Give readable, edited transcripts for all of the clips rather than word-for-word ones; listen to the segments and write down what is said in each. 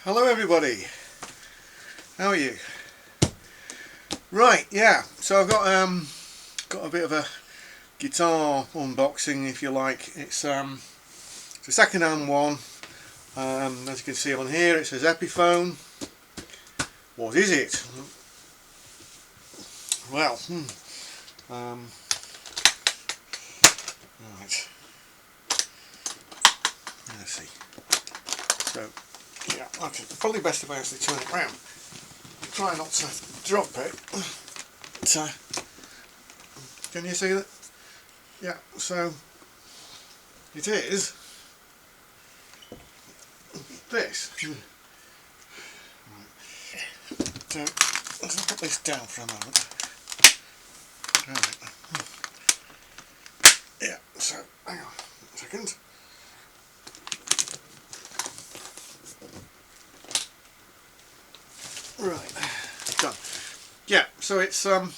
Hello everybody, how are you? Right, yeah, so I've got a bit of a guitar unboxing, if you like. It's a second-hand one. As you can see on here, it says Epiphone. What is it? Well, right, let's see. So, yeah, okay, probably best if I actually turn it round. Try not to drop it. So, can you see that? Yeah, so it is this. So let's put this down for a moment. Right. Yeah, so hang on a second. Right, done. Yeah, so it's a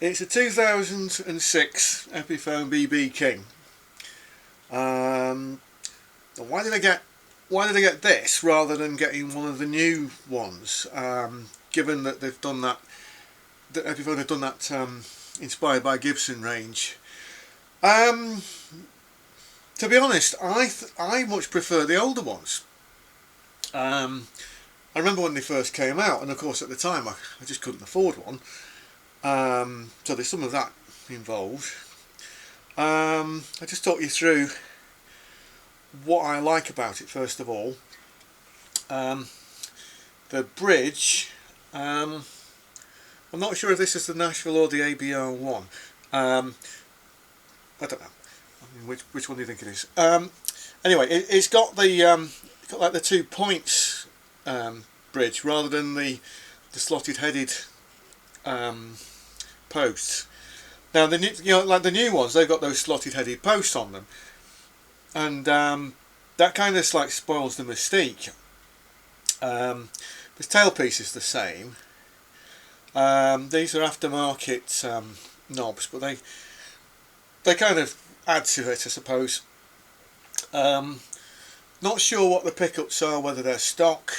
2006 Epiphone BB King. Why did I get this rather than getting one of the new ones? Given that they've done that Epiphone have done that inspired by Gibson range. To be honest, I much prefer the older ones. I remember when they first came out, and of course at the time I just couldn't afford one. So there's some of that involved. I just talk you through what I like about it first of all. The bridge, I'm not sure if this is the Nashville or the ABR one. I don't know. I mean, which one do you think it is? Anyway, it's got the like the 2 points bridge rather than the slotted headed posts. Now the new, like the new ones, they've got those slotted headed posts on them, and that kind of like spoils the mystique. The tailpiece is the same. These are aftermarket knobs, but they kind of add to it, I suppose. Not sure what the pickups are, whether they're stock.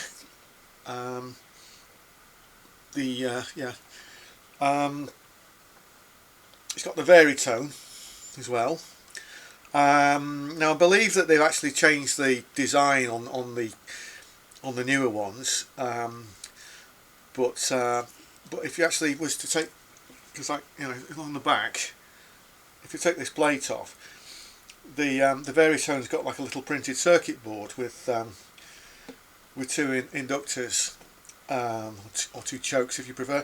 It's got the varitone as well. Now I believe that they've actually changed the design on the newer ones, but if you actually was to take, because like on the back, if you take this plate off, the varitone's got like a little printed circuit board with 2 inductors, or 2 chokes if you prefer.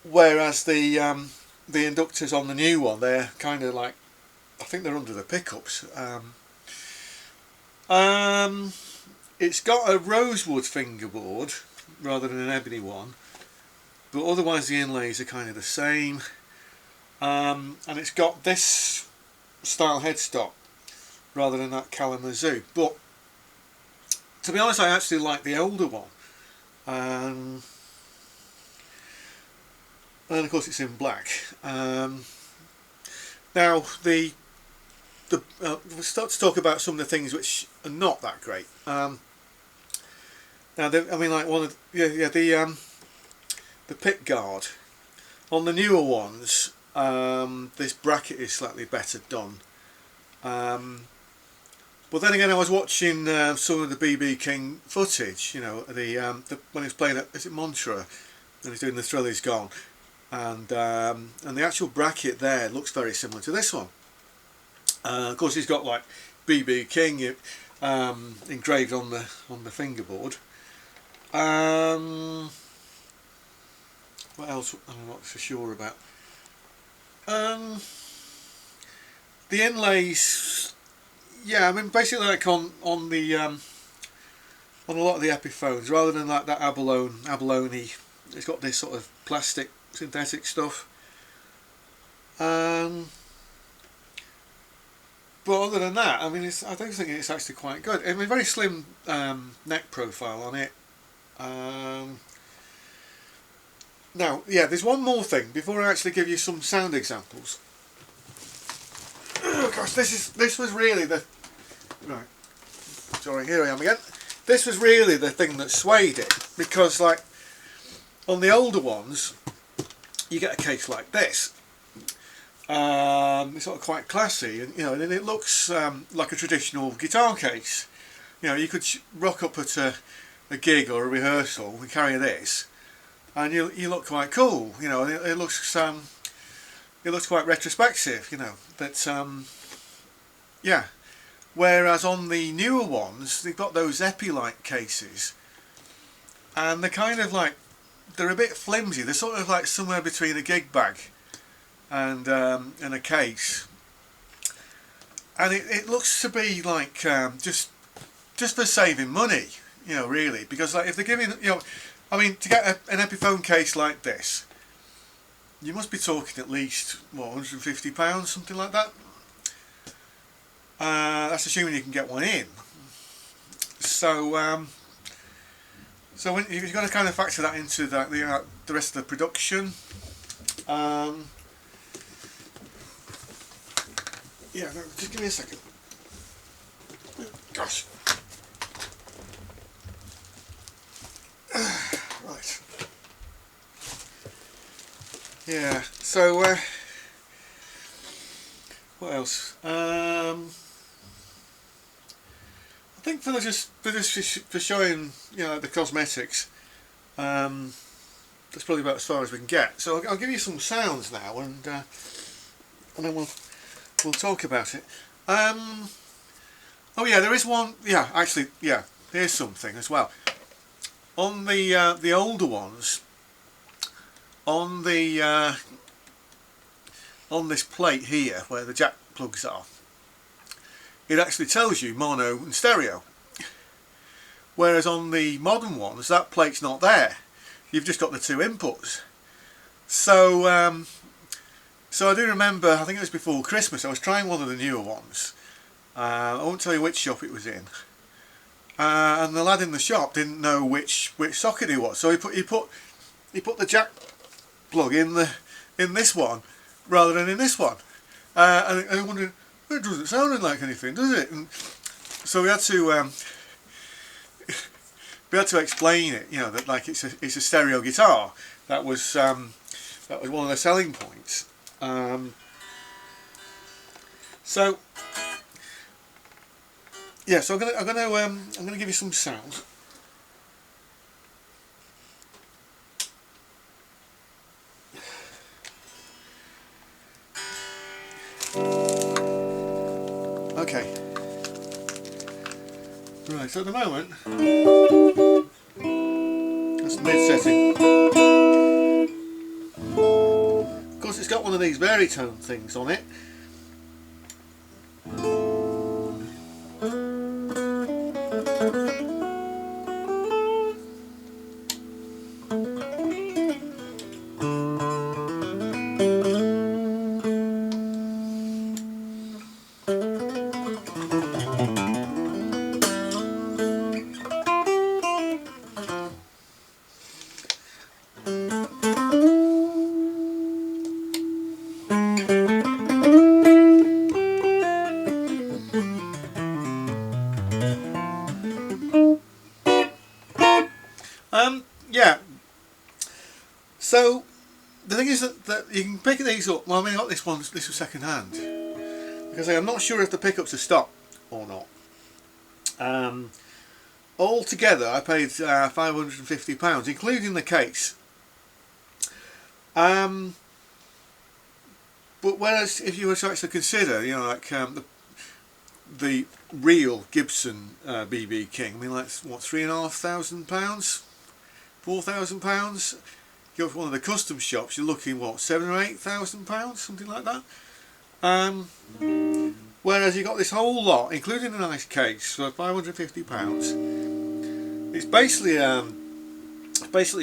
Whereas the inductors on the new one, they're kind of like, I think they're under the pickups. It's got a rosewood fingerboard rather than an ebony one, but otherwise the inlays are kind of the same. And it's got this style headstock rather than that Kalamazoo. But to be honest, I actually like the older one. And of course it's in black. Now we'll start to talk about some of the things which are not that great. Now I mean, like one of the pick guard on the newer ones. This bracket is slightly better done. But then again, I was watching some of the BB King footage. When he was playing at, is it Montreux, and he's doing the Thrill Is Gone. And the actual bracket there looks very similar to this one. Of course, he's got like BB King engraved on the fingerboard. What else? I'm not so sure about. The inlays, yeah. I mean, basically like on the on a lot of the Epiphones, rather than like that abalone, it's got this sort of plastic synthetic stuff. But other than that, I mean, I don't think it's actually quite good. I mean, very slim neck profile on it. Now, yeah, there's one more thing before I actually give you some sound examples. Oh gosh, this was really the right. Sorry, here I am again. This was really the thing that swayed it, because like on the older ones you get a case like this. It's sort of quite classy, and you know, and it looks like a traditional guitar case. You know, you could rock up at a gig or a rehearsal and carry this, and you look quite cool. You know, it looks quite retrospective. You know, but yeah. Whereas on the newer ones, they've got those Epi-like cases, and they're kind of like, they're a bit flimsy. They're sort of like somewhere between a gig bag and a case, and it looks to be like just for saving money, you know, really, because like if they're giving, you know, I mean, to get an Epiphone case like this, you must be talking at least what, £150, something like that. That's assuming you can get one in. So so when you've got to kind of factor that into the rest of the production. Yeah, no, just give me a second. Gosh. Right. Yeah. So what else? I think for showing, you know, the cosmetics, that's probably about as far as we can get. So I'll give you some sounds now, and then we'll talk about it. Oh yeah, there is one. Yeah, actually, yeah. Here's something as well. On the older ones, on the on this plate here where the jack plugs are, it actually tells you mono and stereo. Whereas on the modern ones, that plate's not there. You've just got the two inputs. So so I do remember, I think it was before Christmas, I was trying one of the newer ones. I won't tell you which shop it was in. And the lad in the shop didn't know which socket it was, so he put the jack plug in this one rather than in this one. And I wondered, it doesn't sound like anything, does it? And so we had to explain it, you know, that like it's a stereo guitar. That was one of the selling points. So yeah, so I'm gonna give you some sounds. Okay. Right, so at the moment, that's the mid setting. Of course, it's got one of these baritone things on it. Yeah. So the thing is that you can pick these up. Well, I mean, I got this was second hand, because I'm not sure if the pickups are stock or not. Altogether, I paid £550, including the case. But whereas if you were to actually consider, you know, like the real Gibson BB King, I mean, like what, £3,500, £4,000. You go to one of the custom shops, you're looking what, £7,000 or £8,000, something like that. Whereas you got this whole lot, including a nice case, for £550. It's basically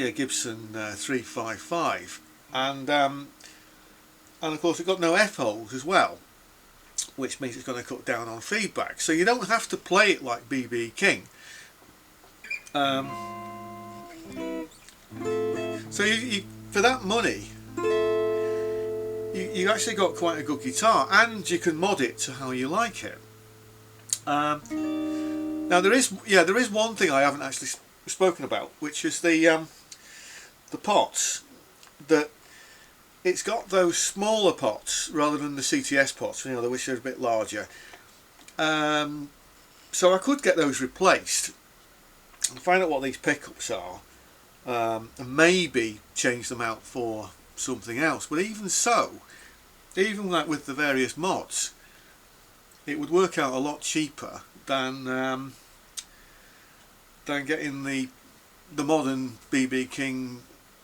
a Gibson 355, and of course it's got no F holes as well, which means it's going to cut down on feedback. So you don't have to play it like BB King. So you for that money, you actually got quite a good guitar, and you can mod it to how you like it. And Now there is one thing I haven't actually spoken about, which is the pots. That it's got those smaller pots rather than the CTS pots, you know, which are a bit larger. So I could get those replaced and find out what these pickups are, and maybe change them out for something else. But even so, even like with the various mods, it would work out a lot cheaper than getting the modern BB King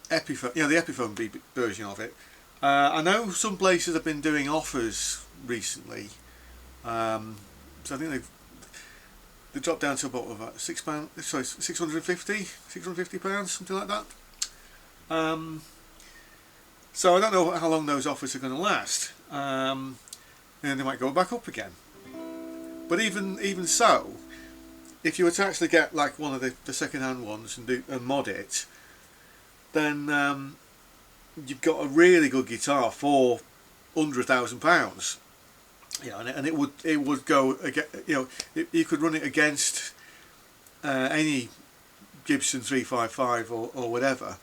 Epiphone, you know, the Epiphone BB version of it. I know some places have been doing offers recently, so I think they've dropped down to about £6, sorry, £650, something like that. So I don't know how long those offers are going to last, and they might go back up again. But even so, if you were to actually get like one of the second-hand ones and mod it, then you've got a really good guitar for under £1,000. You know, and it would go, you know, you could run it against any Gibson 355 or whatever,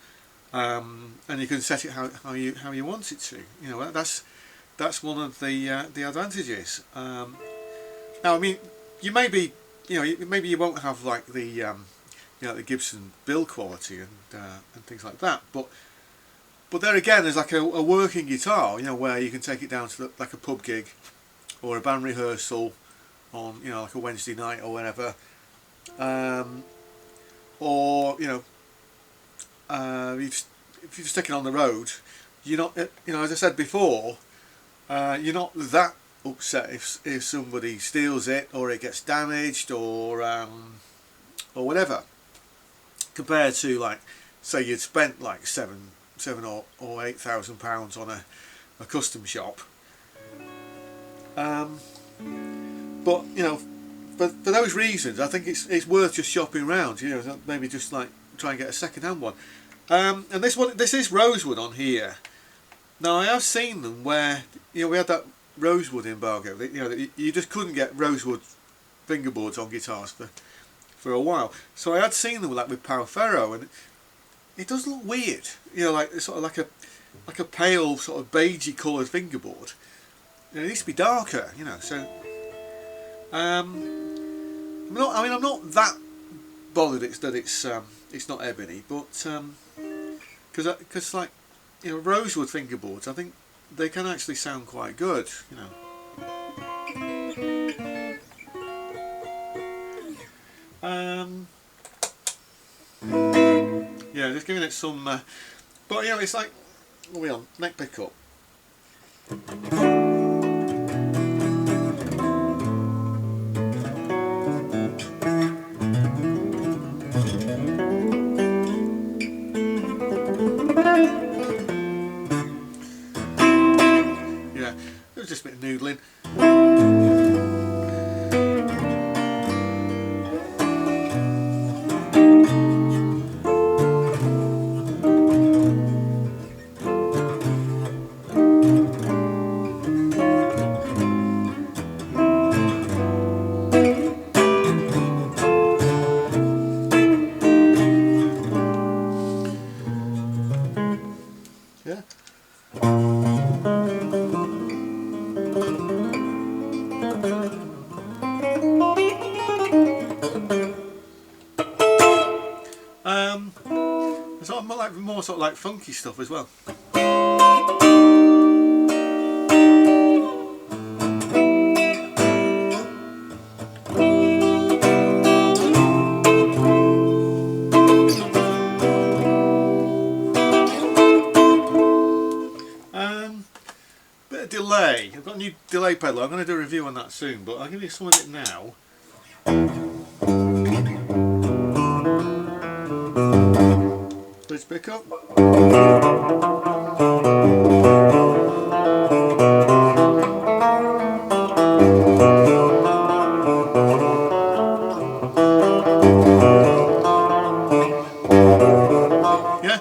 and you can set it how you want it to. You know, that's one of the advantages. Now, I mean, you may be, you know, maybe you won't have like the you know, the Gibson build quality and things like that, but there again, there's like a working guitar, you know, where you can take it down to like a pub gig or a band rehearsal on, you know, like a Wednesday night or whatever, or you know, if you're just taking on the road, you're not, you know, as I said before, you're not that upset if somebody steals it or it gets damaged or whatever, compared to, like, say you'd spent like seven or £8,000 on a custom shop. But you know, for those reasons, I think it's worth just shopping around. You know, maybe just like try and get a second-hand one. And this is rosewood on here. Now I have seen them where, you know, we had that rosewood embargo. You know, you just couldn't get rosewood fingerboards on guitars for a while. So I had seen them like with Powferro, and it does look weird. You know, like sort of like a pale sort of beigey coloured fingerboard. And it needs to be darker, you know. So I'm not that bothered that it's not ebony, but because like, you know, rosewood fingerboards, I think they can actually sound quite good, you know. Yeah, just giving it some, but you know, it's like, what are we on? Neck pickup. Yeah, it was just a bit of noodling. Yeah. There's more sort of like funky stuff as well. Bit of delay. I've got a new delay pedal. I'm going to do a review on that soon, but I'll give you some of it now. Bridge pickup. Yeah.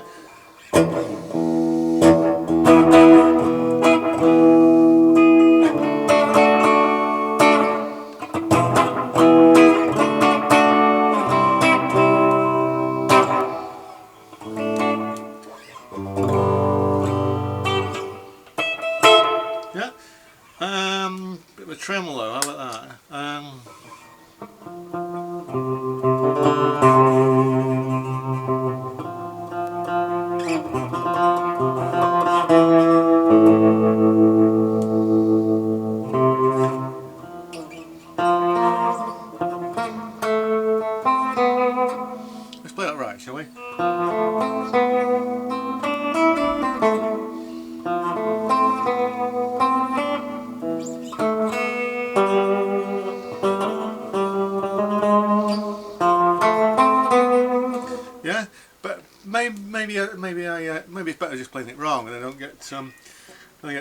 maybe it's better just playing it wrong and I don't get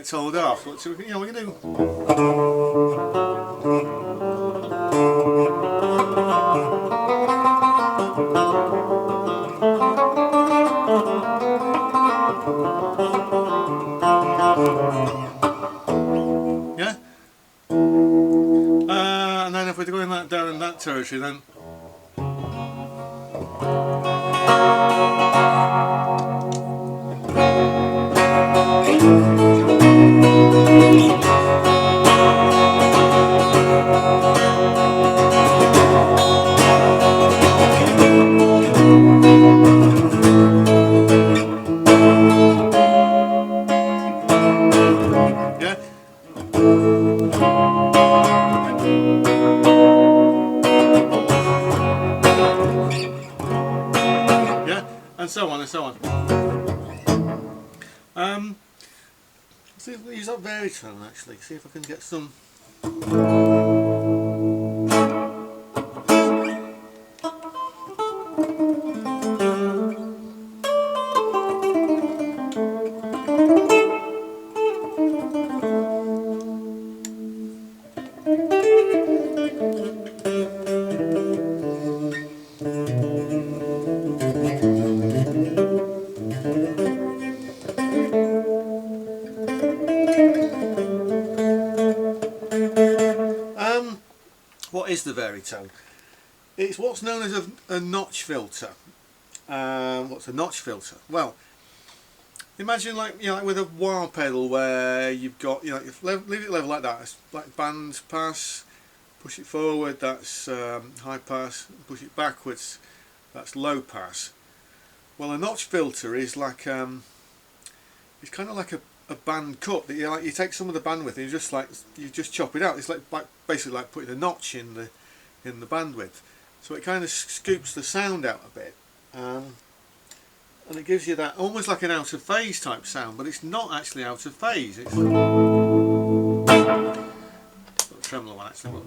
told off. So we can do. Yeah. And then if we're going down in that territory, then. And so on and so on. See if we use that baritone actually. See if I can get some. What is the baritone? It's what's known as a notch filter. What's a notch filter? Well, imagine like with a wah pedal where you've got leave it level like that. It's like band pass. Push it forward. That's high pass. Push it backwards. That's low pass. Well, a notch filter is like it's kind of like a band cut that you take some of the bandwidth and you just chop it out. It's like basically like putting a notch in the bandwidth, so it kind of scoops the sound out a bit, and it gives you that almost like an out of phase type sound, but it's not actually out of phase. It's got a tremolo one actually.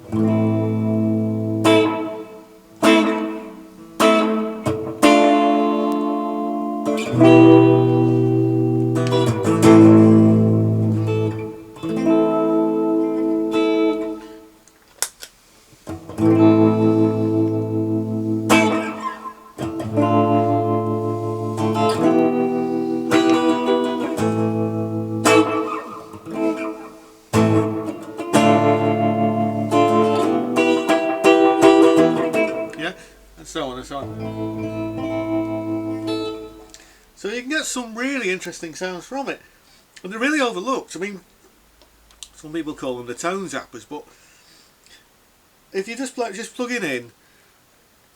So on and so on. So you can get some really interesting sounds from it, and they're really overlooked. I mean, some people call them the tone zappers, but if you just plug it in,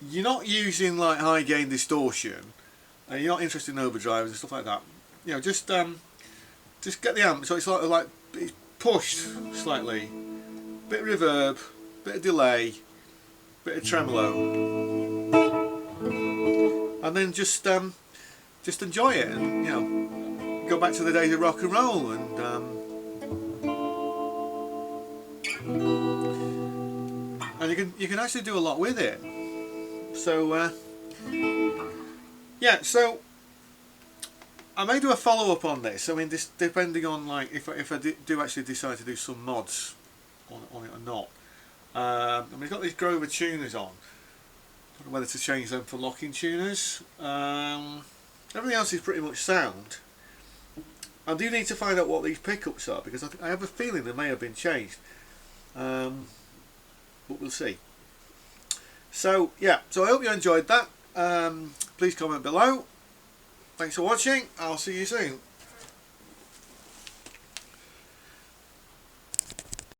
you're not using like high gain distortion, and you're not interested in overdrives and stuff like that. Just get the amp so it's like it's pushed slightly, bit of reverb, bit of delay, bit of tremolo. And then just enjoy it, and go back to the days of rock and roll, and you can actually do a lot with it. So yeah, so I may do a follow up on this. I mean, this depending on like if I do actually decide to do some mods on it or not. I mean, it's got these Grover tuners on. I don't know whether to change them for locking tuners. Everything else is pretty much sound. I do need to find out what these pickups are, because I have a feeling they may have been changed, but we'll see. So yeah, so I hope you enjoyed that. Please comment below. Thanks for watching. I'll see you soon.